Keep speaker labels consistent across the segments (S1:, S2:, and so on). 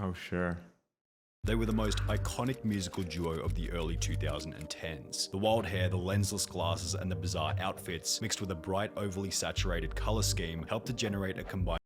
S1: Oh, sure.
S2: They were the most iconic musical duo of the early 2010s. The wild hair, the lensless glasses, and the bizarre outfits, mixed with a bright, overly saturated color scheme, helped to generate a combined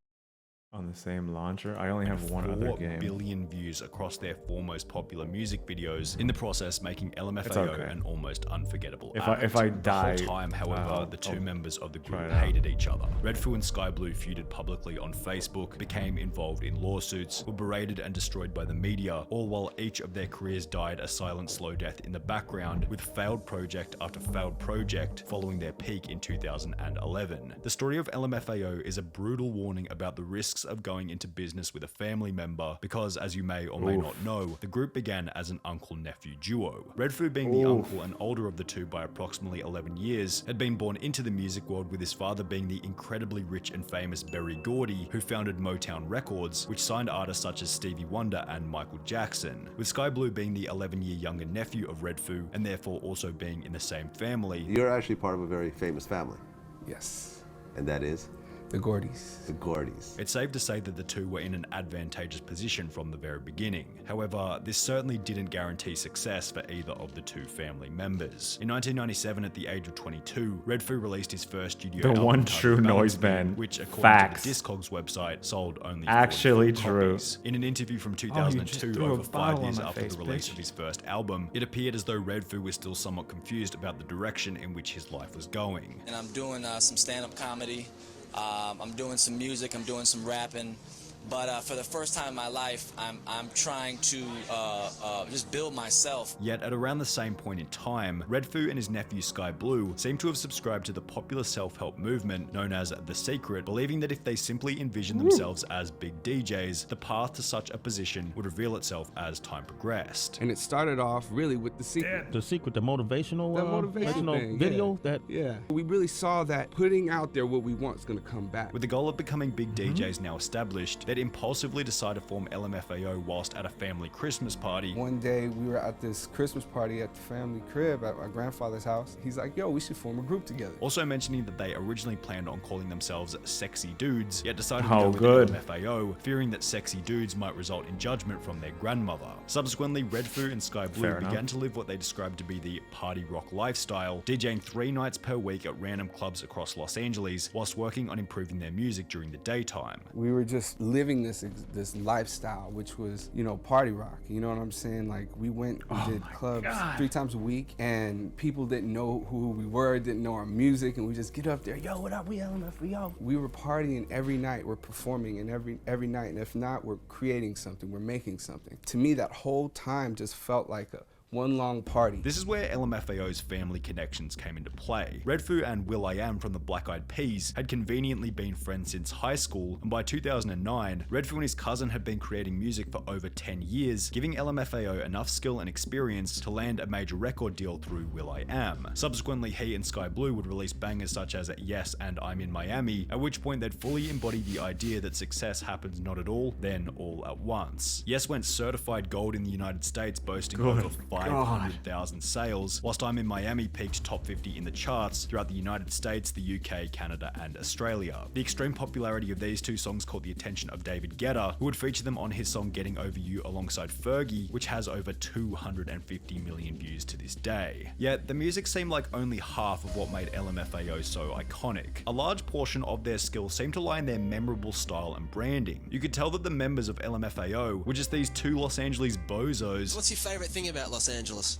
S1: On the same launcher? I only have one other
S2: 4
S1: game.
S2: billion views across their 4 most popular music videos, in the process making LMFAO
S1: okay.
S2: an almost unforgettable
S1: If
S2: act.
S1: I die,
S2: the whole time, however, the two members of the group
S1: try it out.
S2: hated each other. Redfoo and Sky Blue feuded publicly on Facebook, became involved in lawsuits, were berated and destroyed by the media, all while each of their careers died a silent, slow death in the background, with failed project after failed project following their peak in 2011. The story of LMFAO is a brutal warning about the risks of going into business with a family member because, as you may or may not know, the group began as an uncle-nephew duo. Redfoo, being the uncle and older of the two by approximately 11 years, had been born into the music world, with his father being the incredibly rich and famous Berry Gordy, who founded Motown Records, which signed artists such as Stevie Wonder and Michael Jackson. With Sky Blue being the 11-year younger nephew of Redfoo, and therefore also being in the same family.
S3: You're actually part of a very famous family.
S4: Yes.
S3: And that is?
S4: The Gordys.
S3: The Gordys.
S2: It's safe to say that the two were in an advantageous position from the very beginning. However, this certainly didn't guarantee success for either of the two family members. In 1997, at the age of 22, Redfoo released his first studio album,
S1: one
S2: titled
S1: true
S2: Balance
S1: noise
S2: Beam,
S1: band.
S2: which, according
S1: Facts.
S2: to the Discogs website, sold only
S1: Actually
S2: 44
S1: true.
S2: copies. In an interview from
S1: just
S2: 2002,
S1: threw a
S2: over 5
S1: bottle
S2: years
S1: on my
S2: after
S1: face,
S2: the release
S1: bitch.
S2: of his first album, it appeared as though Redfoo was still somewhat confused about the direction in which his life was going.
S5: And I'm doing some stand-up comedy. I'm doing some music, I'm doing some rapping, but for the first time in my life, I'm trying to just build myself.
S2: Yet at around the same point in time, Redfoo and his nephew Sky Blue seem to have subscribed to the popular self-help movement known as The Secret, believing that if they simply envisioned themselves as big DJs, the path to such a position would reveal itself as time progressed.
S4: And it started off really with The Secret.
S6: The Secret, the motivational,
S4: thing,
S6: video that
S4: Yeah. We really saw that putting out there what we want is going to come back.
S2: With the goal of becoming big DJs now established, they'd impulsively decide to form LMFAO whilst at a family Christmas party.
S4: One day we were at this Christmas party at the family crib at my grandfather's house. He's like, yo, we should form a group together.
S2: Also mentioning that they originally planned on calling themselves Sexy Dudes, yet decided to
S1: Oh,
S2: go with
S1: good.
S2: LMFAO, fearing that Sexy Dudes might result in judgment from their grandmother. Subsequently, Redfoo and Sky Blue
S1: Fair enough.
S2: began to live what they described to be the party rock lifestyle, DJing 3 nights per week at random clubs across Los Angeles, whilst working on improving their music during the daytime.
S4: We were just living this lifestyle, which was, party rock. You know what I'm saying? Like, we did clubs 3 times a week, and people didn't know who we were, didn't know our music, and we just get up there, yo, what up, we LMFAO. We were partying every night, we're performing, and every night, and if not, we're creating something, we're making something. To me, that whole time just felt like one long party.
S2: This is where LMFAO's family connections came into play. Redfoo and will.i.am from the Black Eyed Peas had conveniently been friends since high school, and by 2009, Redfoo and his cousin had been creating music for over 10 years, giving LMFAO enough skill and experience to land a major record deal through will.i.am. Subsequently, he and Sky Blue would release bangers such as Yes and I'm in Miami, at which point they'd fully embody the idea that success happens not at all, then all at once. Yes went certified gold in the United States, boasting over 500,000 sales, whilst I'm in Miami peaked top 50 in the charts throughout the United States, the UK, Canada, and Australia. The extreme popularity of these two songs caught the attention of David Guetta, who would feature them on his song Getting Over You alongside Fergie, which has over 250 million views to this day. Yet, the music seemed like only half of what made LMFAO so iconic. A large portion of their skill seemed to lie in their memorable style and branding. You could tell that the members of LMFAO were just these two Los Angeles bozos.
S5: What's your favorite thing about Los Angeles?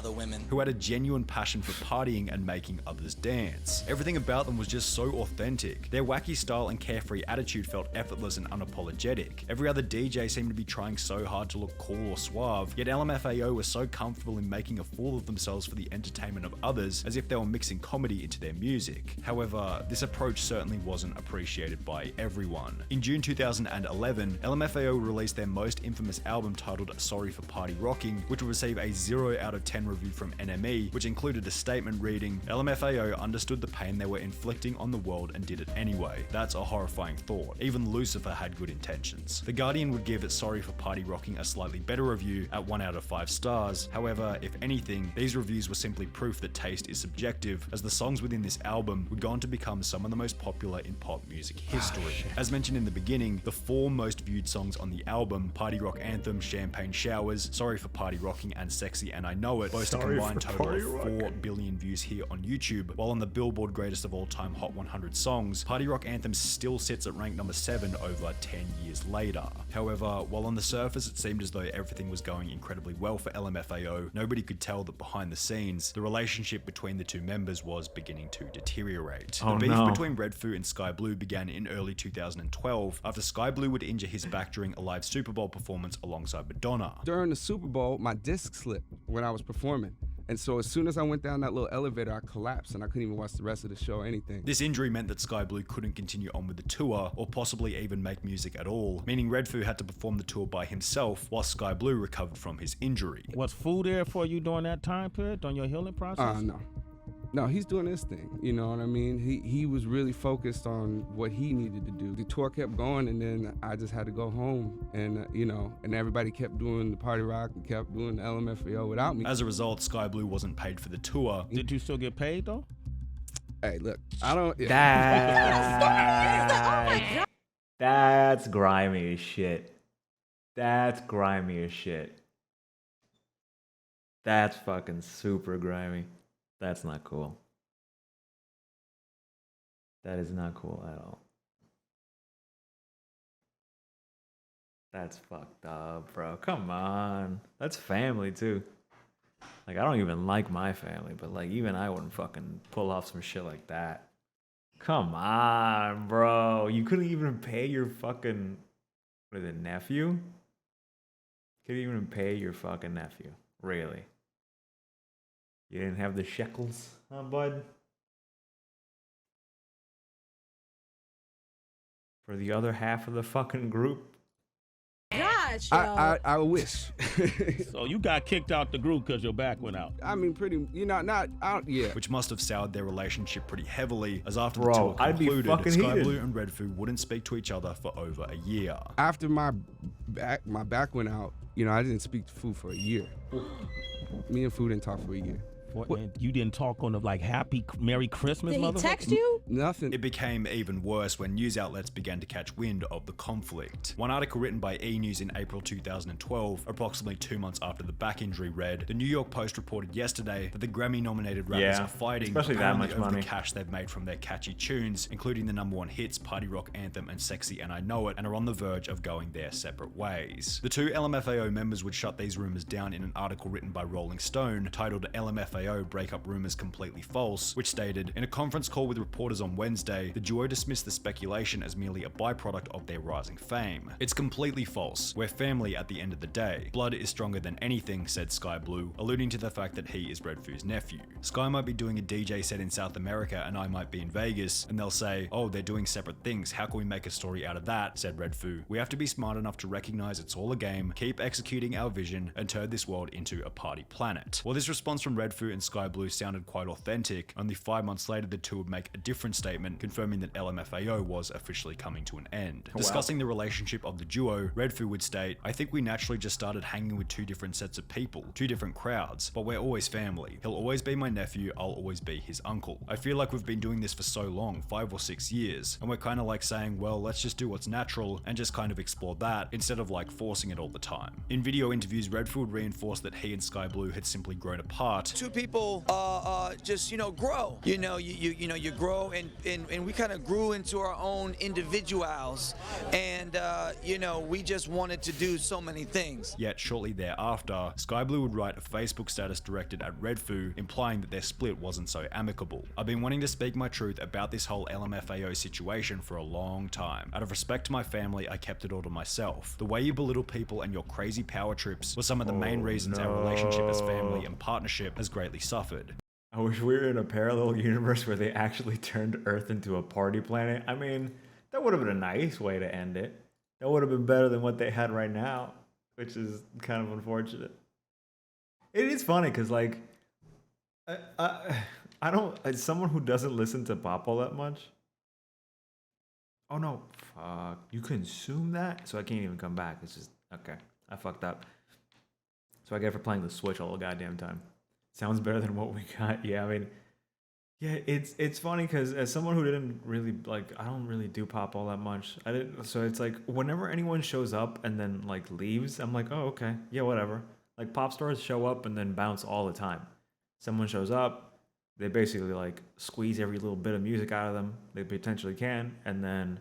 S5: The women.
S2: Who had a genuine passion for partying and making others dance. Everything about them was just so authentic. Their wacky style and carefree attitude felt effortless and unapologetic. Every other DJ seemed to be trying so hard to look cool or suave, yet LMFAO was so comfortable in making a fool of themselves for the entertainment of others, as if they were mixing comedy into their music. However, this approach certainly wasn't appreciated by everyone. In June 2011, LMFAO released their most infamous album titled Sorry for Party Rocking, which would receive a 0 out of of 10 review from NME, which included a statement reading, LMFAO understood the pain they were inflicting on the world and did it anyway. That's a horrifying thought. Even Lucifer had good intentions. The Guardian would give it Sorry for Party Rocking a slightly better review at 1 out of 5 stars. However, if anything, these reviews were simply proof that taste is subjective, as the songs within this album would go on to become some of the most popular in pop music history. As mentioned in the beginning, the 4 most viewed songs on the album, Party Rock Anthem, Champagne Showers, Sorry for Party Rocking, and Sexy and I Know It, boast a combined total of 4 billion views here on YouTube, while on the Billboard Greatest of All Time Hot 100 Songs, Party Rock Anthem still sits at rank number 7 over 10 years later. However, while on the surface it seemed as though everything was going incredibly well for LMFAO, nobody could tell that behind the scenes, the relationship between the two members was beginning to deteriorate. The beef between Redfoo and Sky Blue began in early 2012 after Sky Blue would injure his back during a live Super Bowl performance alongside Madonna.
S4: During the Super Bowl, my disc slipped when I was performing. And so as soon as I went down that little elevator, I collapsed and I couldn't even watch the rest of the show or anything.
S2: This injury meant that Sky Blue couldn't continue on with the tour or possibly even make music at all, meaning Redfoo had to perform the tour by himself while Sky Blue recovered from his injury.
S6: Was food there for you during that time period, during your healing process?
S4: No. No, he's doing his thing, you know what I mean? He was really focused on what he needed to do. The tour kept going, and then I just had to go home, and and everybody kept doing the Party Rock and kept doing the LMFAO without me.
S2: As a result, Sky Blue wasn't paid for the tour.
S6: Did you still get paid though?
S4: Hey, look, I don't...
S1: That's grimy as shit. That's grimy as shit. That's fucking super grimy. That's not cool. That is not cool at all. That's fucked up, bro. Come on. That's family, too. Like, I don't even like my family, but, like, even I wouldn't fucking pull off some shit like that. Come on, bro. You couldn't even pay your fucking... What is it, nephew? Couldn't even pay your fucking nephew. Really? You didn't have the shekels, huh, bud? For the other half of the fucking group?
S7: Gosh,
S4: I wish.
S6: So you got kicked out the group because your back went out.
S4: I mean, pretty, not out, yeah.
S2: Which must have soured their relationship pretty heavily, as after
S1: Bro,
S2: the tour
S1: I'd be
S2: concluded,
S1: fucking
S2: Sky
S1: heated.
S2: Blue and Redfoo wouldn't speak to each other for over a year.
S4: After my back went out, I didn't speak to Food for a year. Me and Food didn't talk for a year.
S6: And you didn't talk on the Happy Merry Christmas,
S7: did he
S6: motherfucker?
S7: text you?
S4: Nothing.
S2: It became even worse when news outlets began to catch wind of the conflict. One article written by E! News in April 2012, approximately 2 months after the back injury, read, "The New York Post reported yesterday that the Grammy-nominated rappers are fighting,
S1: especially that
S2: apparently
S1: much
S2: over
S1: money.
S2: the cash they've made from their catchy tunes, including the #1 hits Party Rock Anthem and Sexy and I Know It, and are on the verge of going their separate ways." The two LMFAO members would shut these rumors down in an article written by Rolling Stone titled "LMFAO Breakup Rumors Completely False," which stated, "In a conference call with reporters on Wednesday, the duo dismissed the speculation as merely a byproduct of their rising fame. It's completely false. We're family at the end of the day. Blood is stronger than anything," said Sky Blue, alluding to the fact that he is Redfoo's nephew. "Sky might be doing a DJ set in South America and I might be in Vegas, and they'll say, oh, they're doing separate things. How can we make a story out of that?" said Redfoo. "We have to be smart enough to recognize it's all a game, keep executing our vision, and turn this world into a party planet." While this response from Redfoo and Sky Blue sounded quite authentic, only 5 months later the two would make a different statement confirming that LMFAO was officially coming to an end. Discussing the relationship of the duo, Redfoo would state, "I think we naturally just started hanging with two different sets of people, two different crowds, but we're always family. He'll always be my nephew, I'll always be his uncle. I feel like we've been doing this for so long, 5 or 6 years, and we're kind of like saying, well, let's just do what's natural and just kind of explore that instead of like forcing it all the time." In video interviews, Redfoo would reinforce that he and Sky Blue had simply grown apart.
S8: Two people just grow. You grow, and we kind of grew into our own individuals, and we just wanted to do so many things.
S2: Yet shortly thereafter, Sky Blue would write a Facebook status directed at Redfoo, implying that their split wasn't so amicable. "I've been wanting to speak my truth about this whole LMFAO situation for a long time. Out of respect to my family, I kept it all to myself. The way you belittle people and your crazy power trips were some of the main reasons our relationship as family and partnership has greatly suffered."
S1: I wish we were in a parallel universe where they actually turned Earth into a party planet. I mean, that would have been a nice way to end it. That would have been better than what they had right now, which is kind of unfortunate. It is funny because like, I don't. As someone who doesn't listen to pop all that much. Oh no, fuck! You consume that, so I can't even come back. It's just okay. I fucked up. So I get it for playing the Switch all the goddamn time. Sounds better than what we got. Yeah, I mean, yeah, it's funny because as someone who didn't really like, I don't really do pop all that much. I didn't, so it's like whenever anyone shows up and then like leaves, I'm like, oh okay, yeah, whatever. Like pop stars show up and then bounce all the time. Someone shows up, they basically like squeeze every little bit of music out of them they potentially can, and then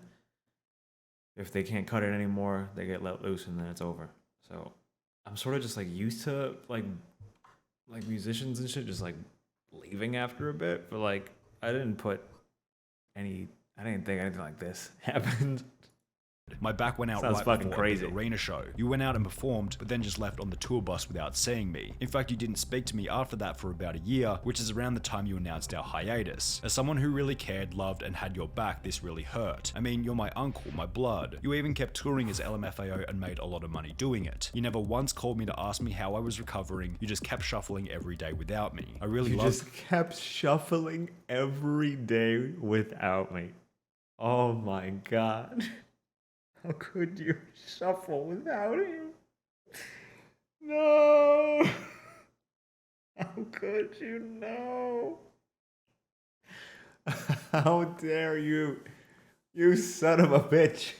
S1: if they can't cut it anymore, they get let loose and then it's over. So I'm sort of just like used to like musicians and shit just like leaving after a bit, but like I didn't think anything like this happened.
S2: My back went out
S1: Sounds
S2: right
S1: fucking
S2: before
S1: crazy.
S2: the arena show. You went out and performed, but then just left on the tour bus without seeing me. In fact, you didn't speak to me after that for about a year, which is around the time you announced our hiatus. As someone who really cared, loved, and had your back, this really hurt. I mean, you're my uncle, my blood. You even kept touring as LMFAO and made a lot of money doing it. You never once called me to ask me how I was recovering. You just kept shuffling every day without me. I really
S1: You
S2: loved
S1: just kept shuffling every day without me. Oh my god. How could you shuffle without him? No. How could you? No. How dare you? You son of a bitch.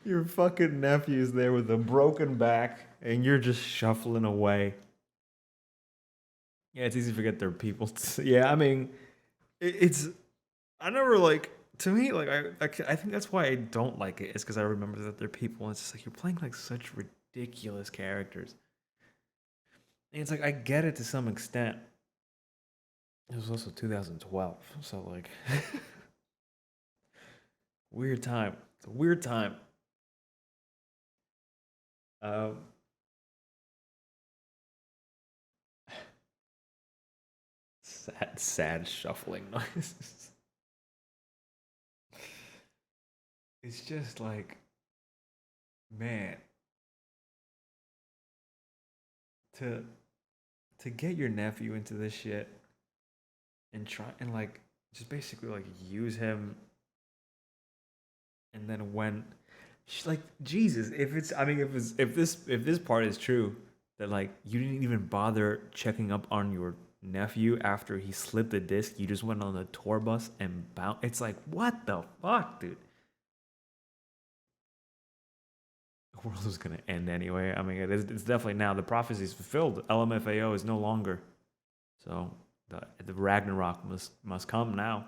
S1: Your fucking nephew's there with a broken back and you're just shuffling away. Yeah, it's easy to forget they're people. Yeah, I mean, it's. I never like. To me, like I think that's why I don't like it. Is because I remember that they're people, and it's just like you're playing like such ridiculous characters. And it's like I get it to some extent. It was also 2012, so like weird time. It's a weird time. Sad shuffling noises. It's just like, man, to get your nephew into this shit and try and like just basically like use him, and then when like Jesus, if it's I mean if this part is true, that like you didn't even bother checking up on your nephew after he slipped the disc, you just went on the tour bus and bounced. It's like, what the fuck, dude? The world is gonna end anyway. I mean, it's definitely now. The prophecy is fulfilled. LMFAO is no longer. So the Ragnarok must come now.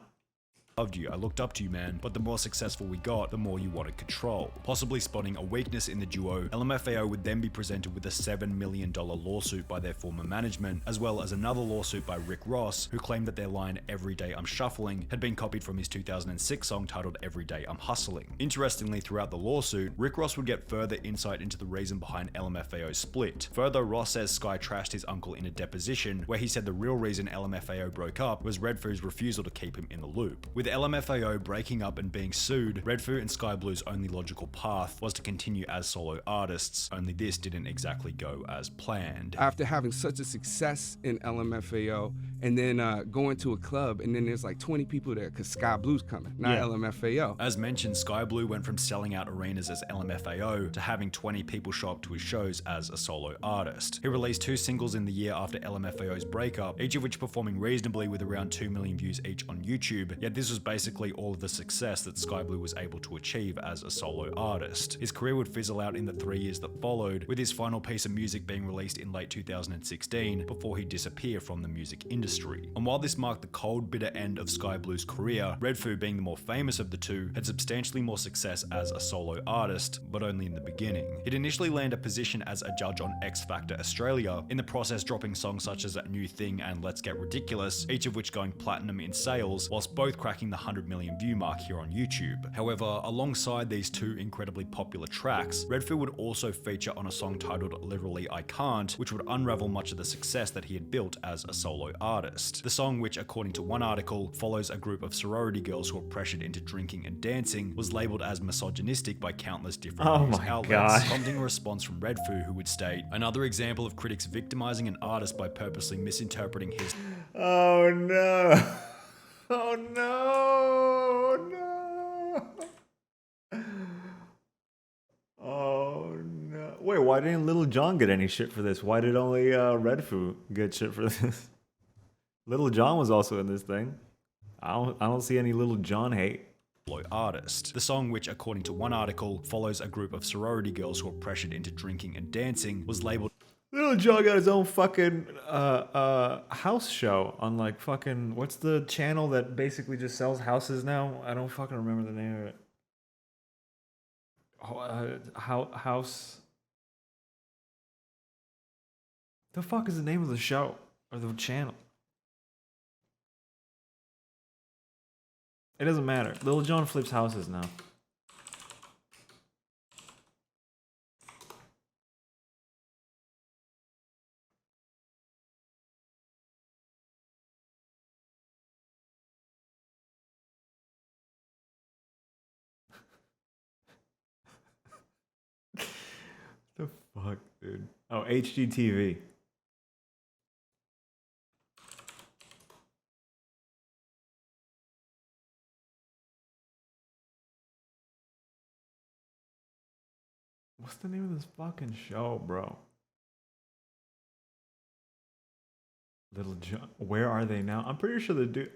S2: Loved you, I looked up to you, man, but the more successful we got, the more you wanted control. Possibly spotting a weakness in the duo, LMFAO would then be presented with a $7 million lawsuit by their former management, as well as another lawsuit by Rick Ross, who claimed that their line "Every Day I'm Shuffling" had been copied from his 2006 song titled "Every Day I'm Hustling." Interestingly, throughout the lawsuit, Rick Ross would get further insight into the reason behind LMFAO's split. Further, Ross says Sky trashed his uncle in a deposition, where he said the real reason LMFAO broke up was Redfoo's refusal to keep him in the loop. With LMFAO breaking up and being sued, Redfoo and Sky Blue's only logical path was to continue as solo artists, only this didn't exactly go as planned.
S4: After having such a success in LMFAO, and then going to a club, and then there's like 20 people there because Sky Blue's coming, not LMFAO.
S2: As mentioned, Sky Blue went from selling out arenas as LMFAO to having 20 people show up to his shows as a solo artist. He released 2 singles in the year after LMFAO's breakup, each of which performing reasonably with around 2 million views each on YouTube, yet this was basically all of the success that Sky Blue was able to achieve as a solo artist. His career would fizzle out in the 3 years that followed, with his final piece of music being released in late 2016 before he disappeared from the music industry. And while this marked the cold, bitter end of Sky Blue's career, Redfoo, being the more famous of the two, had substantially more success as a solo artist, but only in the beginning. He'd initially land a position as a judge on X Factor Australia, in the process dropping songs such as New Thing and Let's Get Ridiculous, each of which going platinum in sales, whilst both cracking cracking the 100 million view mark here on YouTube. However, alongside these two incredibly popular tracks, Redfoo would also feature on a song titled Literally I Can't, which would unravel much of the success that he had built as a solo artist. The song, which according to one article follows a group of sorority girls who are pressured into drinking and dancing, was labelled as misogynistic by countless different news outlets, prompting a response from Redfoo, who would state, "Another example of critics victimizing an artist by purposely misinterpreting his..."
S1: Oh no. Oh no. Oh no. Wait, why didn't Little John get any shit for this? Why did only Redfoo get shit for this? Little John was also in this thing. I don't see any Little John hate.
S2: Artist. The song, which according to one article follows a group of sorority girls who are pressured into drinking and dancing, was labeled
S1: Little John got his own fucking house show on like fucking, what's the channel that basically just sells houses now? I don't fucking remember the name of it. House. The fuck is the name of the show or the channel? It doesn't matter. Little John flips houses now. The fuck, dude? Oh, HGTV. What's the name of this fucking show, bro? Little John. Where are they now? I'm pretty sure the dude.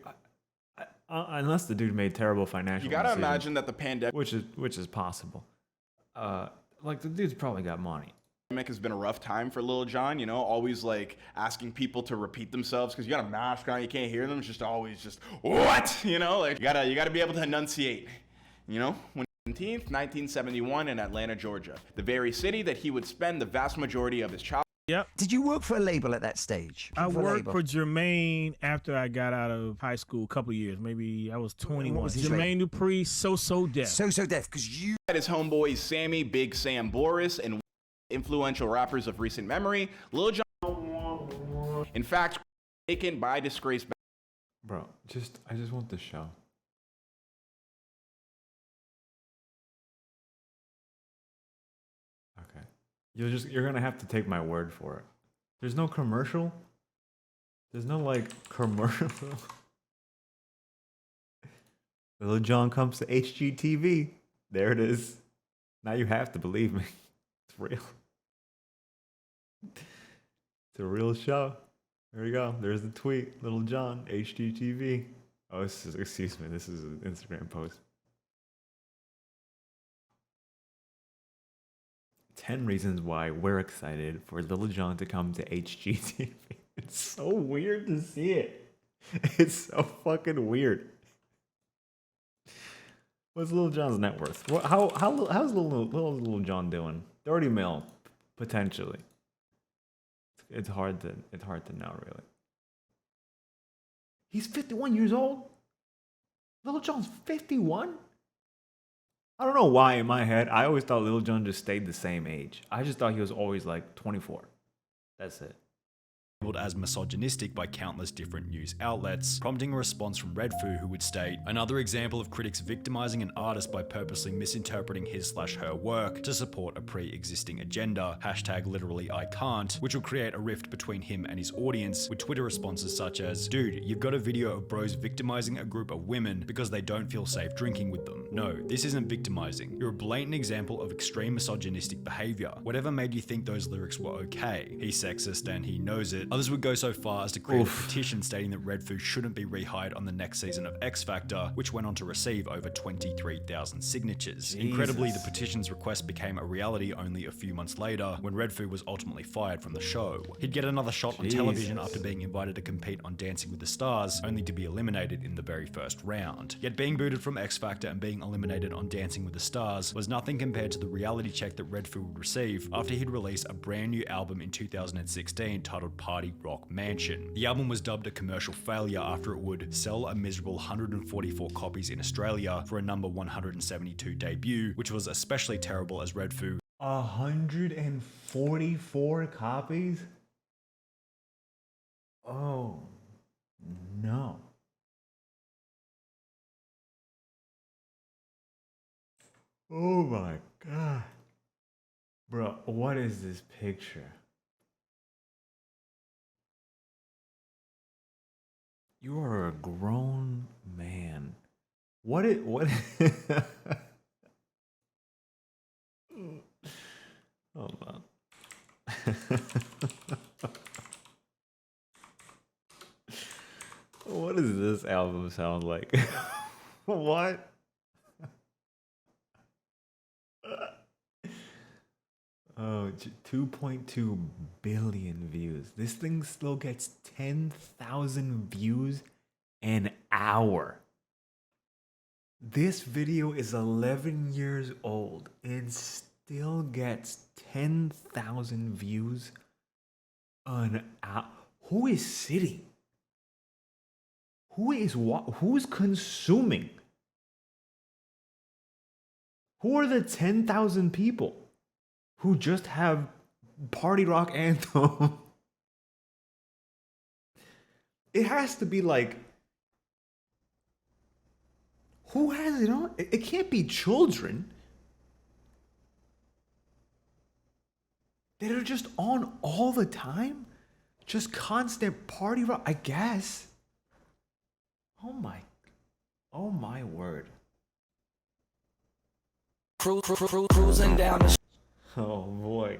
S1: Unless the dude made terrible financial.
S9: You gotta
S1: decisions,
S9: imagine that the pandemic,
S1: which is possible. Like the dude's probably got money.
S9: has been a rough time for Lil Jon, you know, always like asking people to repeat themselves because you got a mask on, you can't hear them. It's just always just, what? You know, like you gotta be able to enunciate, you know? When 17th, 1971 in Atlanta, Georgia, the very city that he would spend the vast majority of his childhood.
S6: Yep.
S10: Did you work for a label at that stage?
S6: I worked for Jermaine after I got out of high school, a couple of years. Maybe I was 21.
S10: was his
S6: Jermaine Dupri, So Def.
S10: So Def, because you
S9: Had his homeboys Sammy, Big Sam Boris, and influential rappers of recent memory. Lil Jon, in fact, taken by disgrace.
S1: Bro, I just want the show. Okay. You're gonna have to take my word for it. There's no commercial. There's no like commercial. Little John comes to HGTV. There it is. Now you have to believe me. It's real. It's a real show. There we go. There's the tweet. Little John, HGTV. Oh, excuse me. This is an Instagram post. 10 reasons why we're excited for Little John to come to HGTV. It's so weird to see it. It's so fucking weird. What's Little John's net worth? How's Little John doing? 30 mil, potentially. It's hard to know, really. He's 51 years old. Little John's 51. I don't know why in my head I always thought Little John just stayed the same age. I just thought he was always like 24. That's it.
S2: As misogynistic by countless different news outlets, prompting a response from Redfoo, who would state, "Another example of critics victimizing an artist by purposely misinterpreting his/her work to support a pre-existing agenda, #literally I can't, which will create a rift between him and his audience, with Twitter responses such as, dude, you've got a video of bros victimizing a group of women because they don't feel safe drinking with them. No, this isn't victimizing. You're a blatant example of extreme misogynistic behavior. Whatever made you think those lyrics were okay? He's sexist and he knows it." Others would go so far as to create a petition stating that Redfoo shouldn't be rehired on the next season of X Factor, which went on to receive over 23,000 signatures. Jesus. Incredibly, the petition's request became a reality only a few months later, when Redfoo was ultimately fired from the show. He'd get another shot on television after being invited to compete on Dancing with the Stars, only to be eliminated in the very first round. Yet being booted from X Factor and being eliminated on Dancing with the Stars was nothing compared to the reality check that Redfoo would receive after he'd release a brand new album in 2016 titled Part party rock mansion. The album was dubbed a commercial failure after it would sell a miserable 144 copies in Australia for a number 172 debut, which was especially terrible as Red Foo
S1: 144 copies? Oh, no. Oh my God. Bro, what is this picture? You are a grown man. What? Hold on. What does this album sound like? What? Oh, 2.2 billion views. This thing still gets 10,000 views an hour. This video is 11 years old and still gets 10,000 views an hour. Who is sitting? Who's consuming? Who are the 10,000 people who just have party rock anthem? It has to be like, who has it on? It can't be children that are just on all the time. Just constant party rock, I guess. Oh my word.
S8: Cruising down the
S1: Oh boy.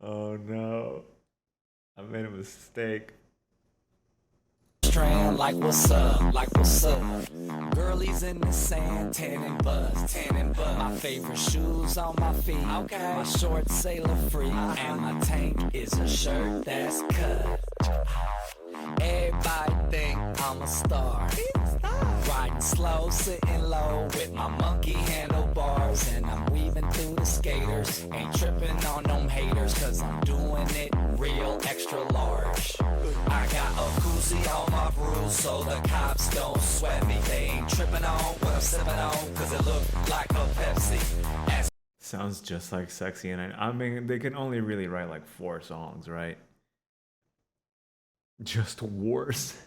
S1: Oh no. I made a mistake.
S8: strand, like what's up, like what's up. Girlies in the sand, tan and buzz, tan and buzz. My favorite shoes on my feet, okay. My shorts sailor free, and my tank is a shirt that's cut. Everybody think I'm a star. Riding slow, sitting low with my monkey handlebars, and I'm weaving through the skaters. Ain't tripping on them haters, cause I'm doing it real extra large. I got a koozie on my bruise so the cops don't sweat me. They ain't tripping on what I'm sipping on, cause it look like a Pepsi.
S1: Sounds just like Sexy, and I mean, they can only really write like 4 songs, right? Just worse.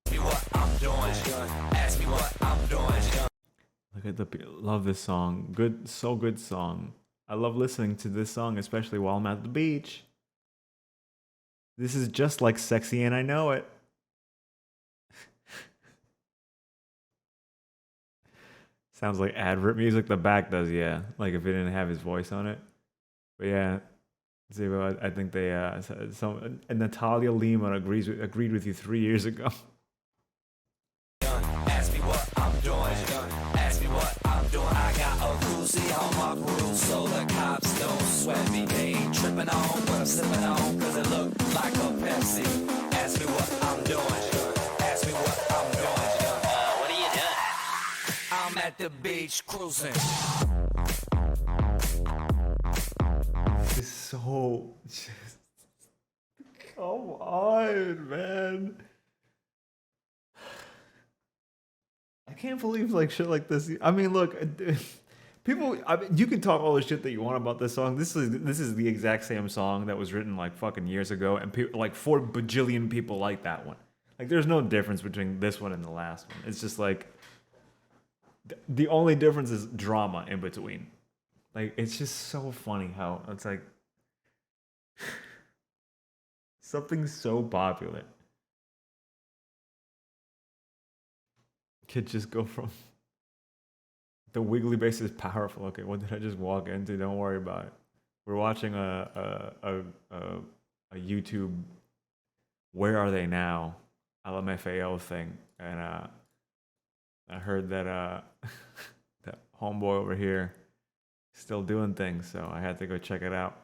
S8: Ask me what I'm doing. Ask me what I'm doing.
S1: Look at the love this song. Good, so good song. I love listening to this song, especially while I'm at the beach. This is just like Sexy, and I know it. Sounds like advert music. The back does, yeah. Like if it didn't have his voice on it. But yeah, Zebo, I think they Natalia Lima agreed with you 3 years ago.
S8: Ask me what I'm doing. Ask me what I'm doing. I got a koozie on my bruise so the cops don't sweat me. They ain't tripping on what I'm sipping on, cause it look like a Pepsi. Ask me what I'm doing. Ask me what I'm doing. What are you doing? I'm at the beach cruising.
S1: It's so just come on, man. I can't believe like shit like this. I mean, look, people. I mean, you can talk all the shit that you want about this song. This is the exact same song that was written like fucking years ago, and like 4 bajillion people like that one. Like, there's no difference between this one and the last one. It's just like the only difference is drama in between. Like, it's just so funny how it's like something so popular could just go from the wiggly bass is powerful. Okay, what did I just walk into? Don't worry about it. We're watching a YouTube Where Are They Now LMFAO thing, and I heard that that homeboy over here still doing things, so I had to go check it out.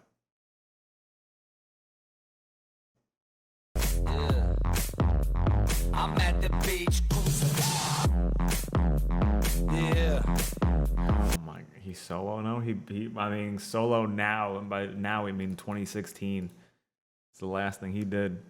S8: I'm at the beach cruising. Yeah.
S1: Oh my, he's solo now? I mean, solo now, and by now we mean 2016. It's the last thing he did.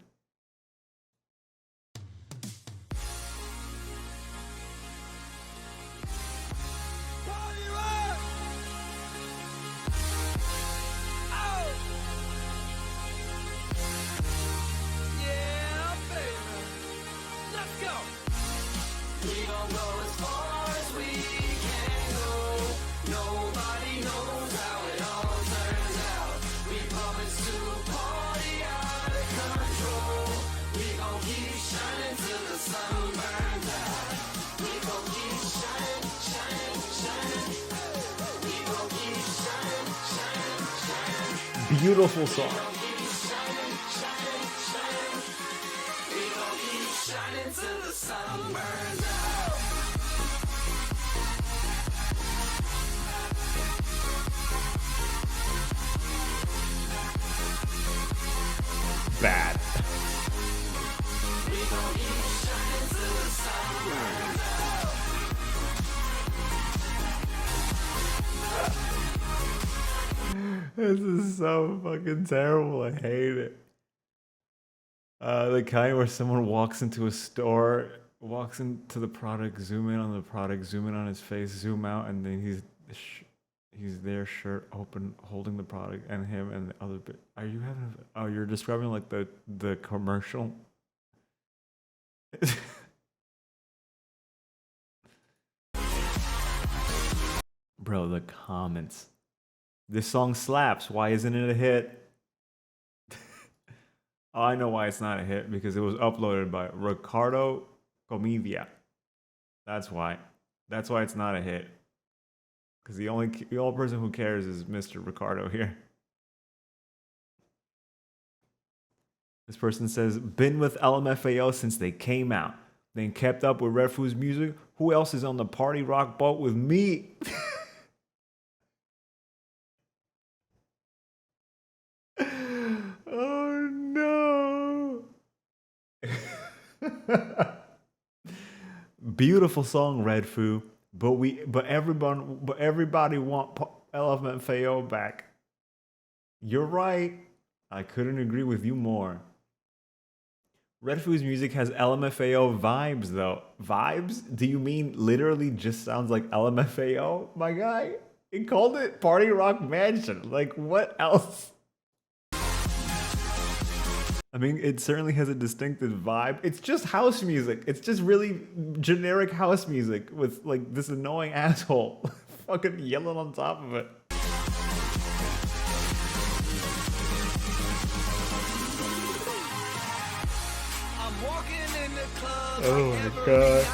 S1: Beautiful song. Bad. This is so fucking terrible. I hate it. The kind where someone walks into a store, walks into the product, zoom in on the product, zoom in on his face, zoom out, and then he's there, shirt open, holding the product, and him and the other bit. Are you having? Oh, you're describing like the commercial. Bro, the comments. This song slaps. Why isn't it a hit? Oh, I know why it's not a hit, because it was uploaded by Ricardo Comedia. That's why. That's why it's not a hit. Because the only person who cares is Mr. Ricardo here. This person says, been with LMFAO since they came out. Then kept up with Red Food's music. Who else is on the party rock boat with me? Oh no. Beautiful song, Red Food, but everybody want LMFAO back. You're right. I couldn't agree with you more. Red Food's music has LMFAO vibes though. Vibes? Do you mean literally just sounds like LMFAO, my guy? He called it Party Rock Mansion. Like, what else? I mean, it certainly has a distinctive vibe. It's just house music. It's just really generic house music with like this annoying asshole fucking yelling on top of it.
S8: I'm walking in the club.
S1: Oh my god.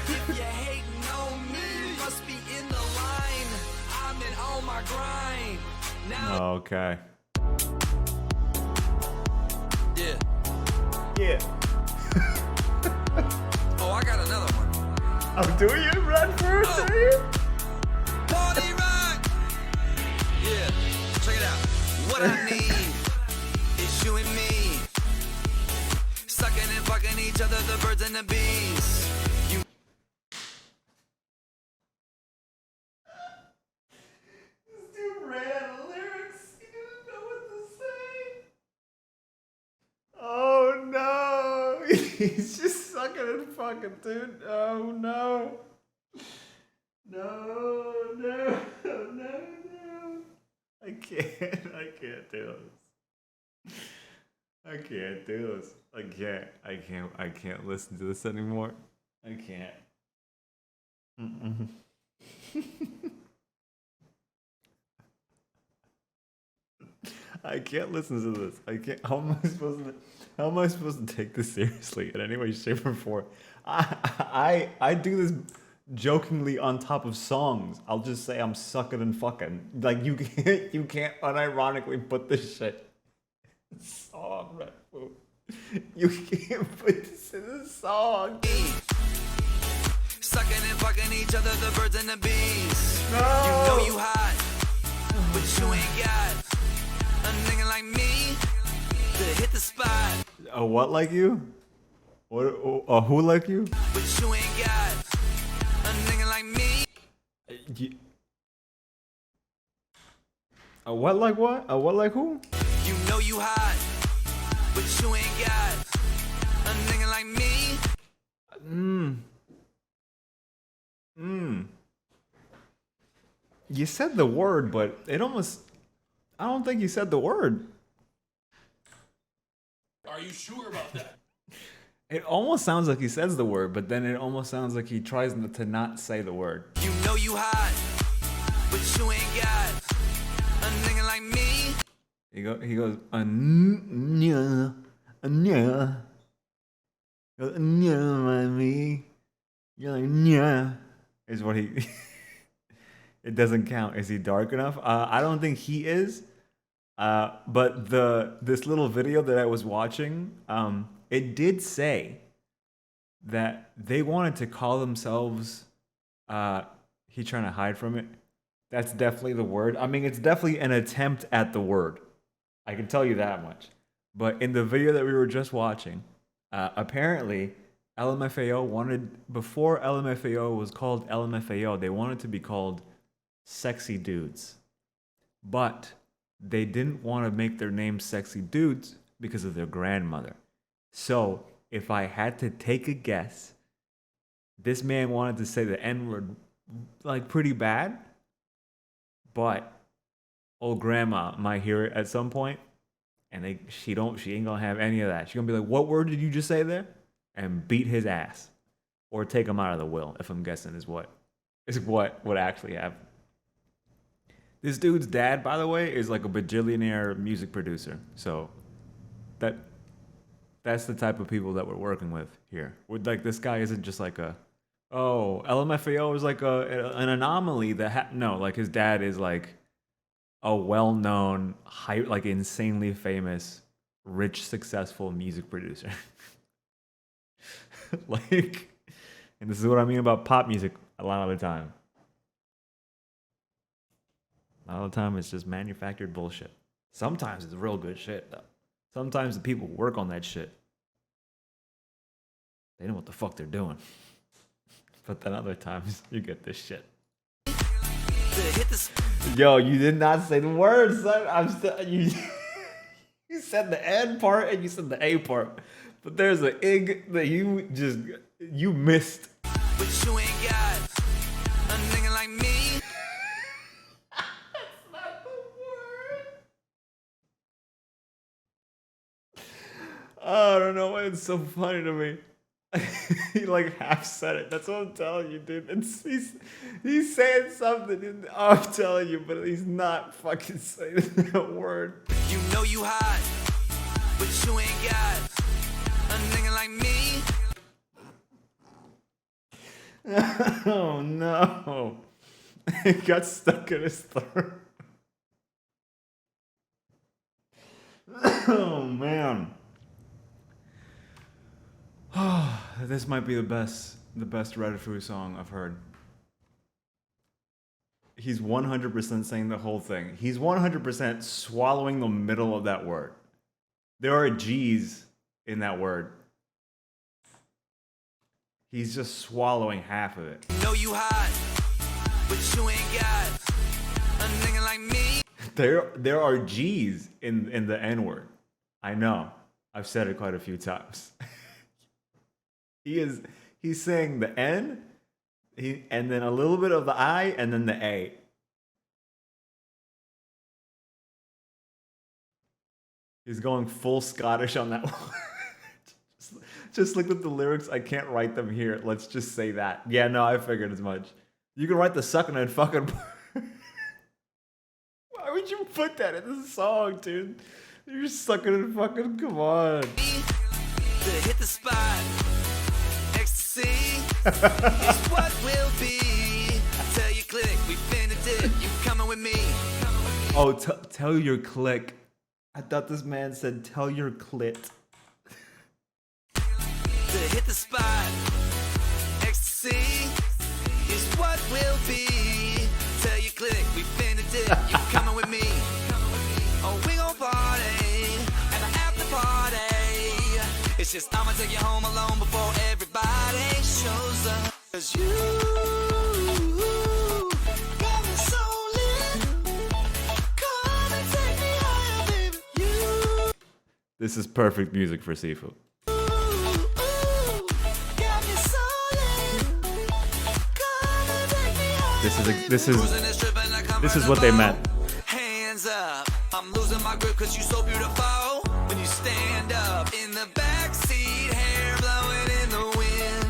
S8: If you hating on me, you must be in the line. I'm in on my grind. Now
S1: Okay.
S8: yeah.
S1: Yeah.
S8: Oh, I got another one.
S1: Oh, do you, Redford?
S8: Oh.
S1: Do you?
S8: Party rock. Yeah. Check it out. What I need is you and me. Sucking and fucking each other, the birds and the bees. You
S1: This dude ran out of lyrics. He didn't know what to say. Oh no. He's just sucking and fucking, dude. Oh no. No, no, no, no. I can't do this. I can't do this. I can't listen to this anymore. I can't. Mm-mm. I can't listen to this. I can't. How am I supposed to take this seriously in any way, shape, or form? I do this jokingly on top of songs. I'll just say I'm sucking and fucking. Like you can't unironically put this shit in a song, Red Food. You can't put this in a song.
S8: sucking and fucking each other, the birds and the bees.
S1: No.
S8: You know you hot, but you ain't got a nigga like me to hit the spot.
S1: A what like you? What? A who like you?
S8: But you ain't got a
S1: A what like what? A what like who?
S8: You know you hot, but you ain't got a nigga like me.
S1: You said the word, but it almost... I don't think you said the word.
S11: Are you sure about that?
S1: It almost sounds like he says the word, but then it almost sounds like he tries to not say the word.
S8: You know you hot, but you ain't got a nigga like me.
S1: He goes, anya, anya, anya, me. You're like, nya, is what he... It doesn't count. Is he dark enough? I don't think he is. But this little video that I was watching, it did say that they wanted to call themselves... he trying to hide from it. That's definitely the word. I mean, it's definitely an attempt at the word. I can tell you that much. But in the video that we were just watching, apparently LMFAO wanted... Before LMFAO was called LMFAO, they wanted to be called Sexy Dudes. But they didn't want to make their name Sexy Dudes because of their grandmother. So, if I had to take a guess, this man wanted to say the N-word like pretty bad, but old grandma might hear it at some point, and she ain't gonna have any of that. She's gonna be like, "What word did you just say there?" and beat his ass, or take him out of the will. If I'm guessing, is what would actually happen. This dude's dad, by the way, is like a bajillionaire music producer. So that's the type of people that we're working with here. Like, this guy isn't just like LMFAO is like an anomaly that no, like his dad is like a well-known, like insanely famous, rich, successful music producer. Like, and this is what I mean about pop music a lot of the time. A lot of the time it's just manufactured bullshit. Sometimes it's real good shit, though. Sometimes the people work on that shit. They know what the fuck they're doing. But then other times, you get this shit. Yo, you did not say the words, son. You said the N part and you said the A part. But there's an ig that you missed.
S8: But you ain't got a nigga like me.
S1: I don't know why it's so funny to me. He like half said it. That's what I'm telling you, dude. He's saying something. I'm telling you, but he's not fucking saying that word.
S8: You know you hot, but you ain't got a nigga like me.
S1: Oh no. It got stuck in his throat. Oh man. This might be the best Redfoo song I've heard. He's 100% saying the whole thing. He's 100% swallowing the middle of that word. There are G's in that word. He's just swallowing half of it.
S8: Know you hot, but you ain't got a nigga like me.
S1: There are G's in the N-word. I know. I've said it quite a few times. He's saying the N, and then a little bit of the I, and then the A. He's going full Scottish on that one. Just look at the lyrics. I can't write them here. Let's just say that. Yeah, no, I figured as much. You can write the sucking and fucking. Why would you put that in the song, dude? You're sucking and fucking. Come on.
S8: To hit the spot. Ecstasy is what will be. Tell your click, we finna dip. You coming with me?
S1: Oh, tell your click. I thought this man said tell your clit.
S8: To hit the spot. Ecstasy is what will be. Tell your click, we finna dip. You coming with me? Oh, we gon' party at the after party. It's just I'ma take you home alone before everybody shows up. 'Cause you
S1: This is perfect music for Sifu. This is what they meant.
S8: Hands up, I'm losing my grip cause you so beautiful. When you stand up in the backseat, hair blowing in the wind.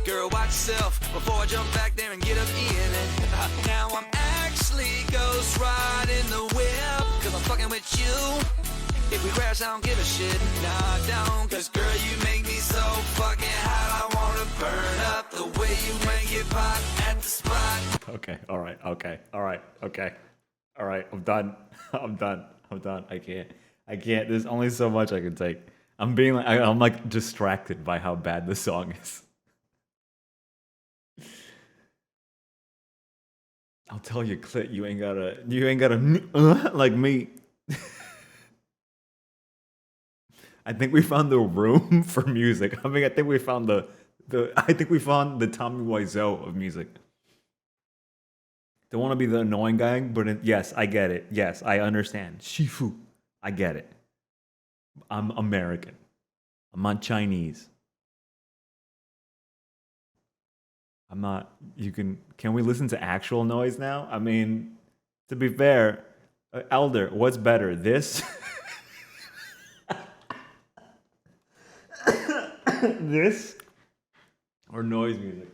S8: Girl, watch yourself before I jump back there and get up in it. Now I'm actually ghost riding the whip cause I'm fucking with you. If we crash, I don't give a shit. Nah, I don't. Cause girl, you make me so fucking hot. I wanna burn up the way you make it pop at the spot.
S1: Okay, alright, okay, alright, okay. Alright, I'm done. I'm done. I can't. There's only so much I can take. I'm being like, I'm like distracted by how bad this song is. I'll tell you, Clit, you ain't gotta like me. I think we found the room for music. I mean, I think we found the Tommy Wiseau of music. Don't want to be the annoying guy, but yes, I get it. Yes, I understand. Shifu, I get it. I'm American. I'm not Chinese. I'm not. Can we listen to actual noise now? I mean, to be fair, Elder, what's better, this? This or noise music?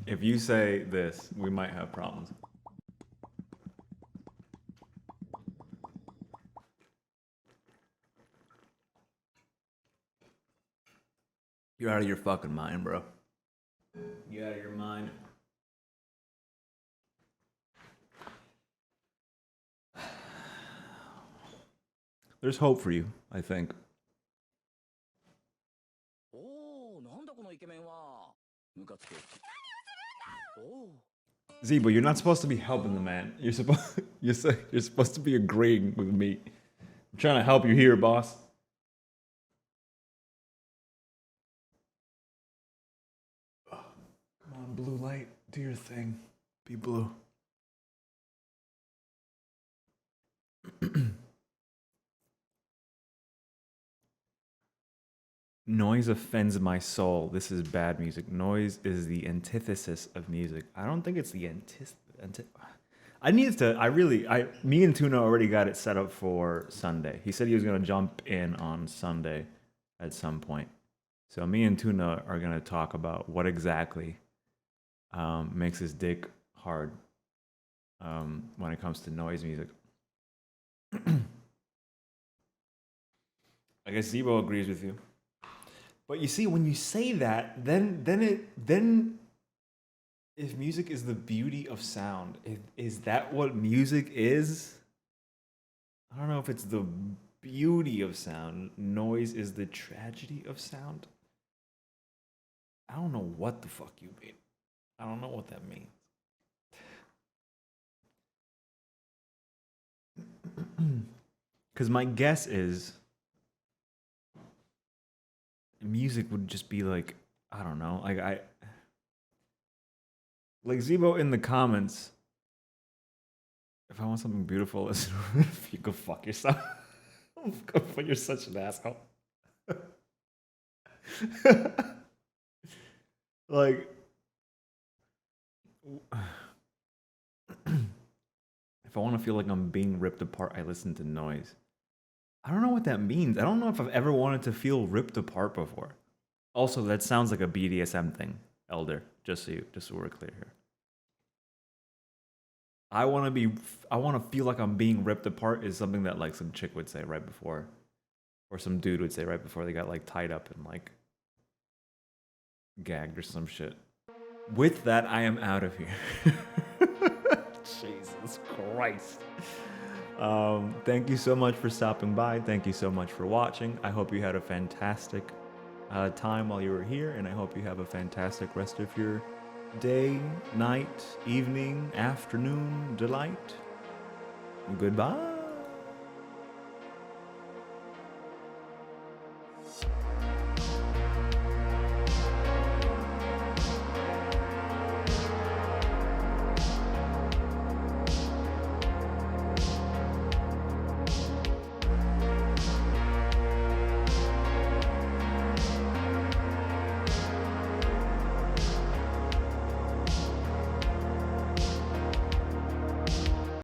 S1: If you say this, we might have problems. You're out of your fucking mind, bro. You're out of your mind. There's hope for you, I think. Zebo, you're not supposed to be helping the man. You're supposed to be agreeing with me. I'm trying to help you here, boss. Come on, blue light, do your thing. Be blue. Noise offends my soul. This is bad music. Noise is the antithesis of music. I don't think it's the me and Tuna already got it set up for Sunday. He said he was going to jump in on Sunday at some point. So me and Tuna are going to talk about what exactly makes his dick hard when it comes to noise music. I guess Zebo agrees with you. But you see, when you say that, then if music is the beauty of sound, is that what music is? I don't know if it's the beauty of sound. Noise is the tragedy of sound. I don't know what the fuck you mean. I don't know what that means. Because my guess is music would just be like, I don't know, like Zebo in the comments. If I want something beautiful, listen, if you go fuck yourself. But you're such an asshole. Like, if I want to feel like I'm being ripped apart, I listen to noise. I don't know what that means. I don't know if I've ever wanted to feel ripped apart before. Also, that sounds like a BDSM thing, Elder. Just so we're clear here. I want to feel like I'm being ripped apart is something that like some chick would say right before, or some dude would say right before they got like tied up and like gagged or some shit. With that, I am out of here. Jesus Christ. Thank you so much for stopping by. Thank you so much for watching. I hope you had a fantastic time while you were here, and I hope you have a fantastic rest of your day, night, evening, afternoon delight. Goodbye.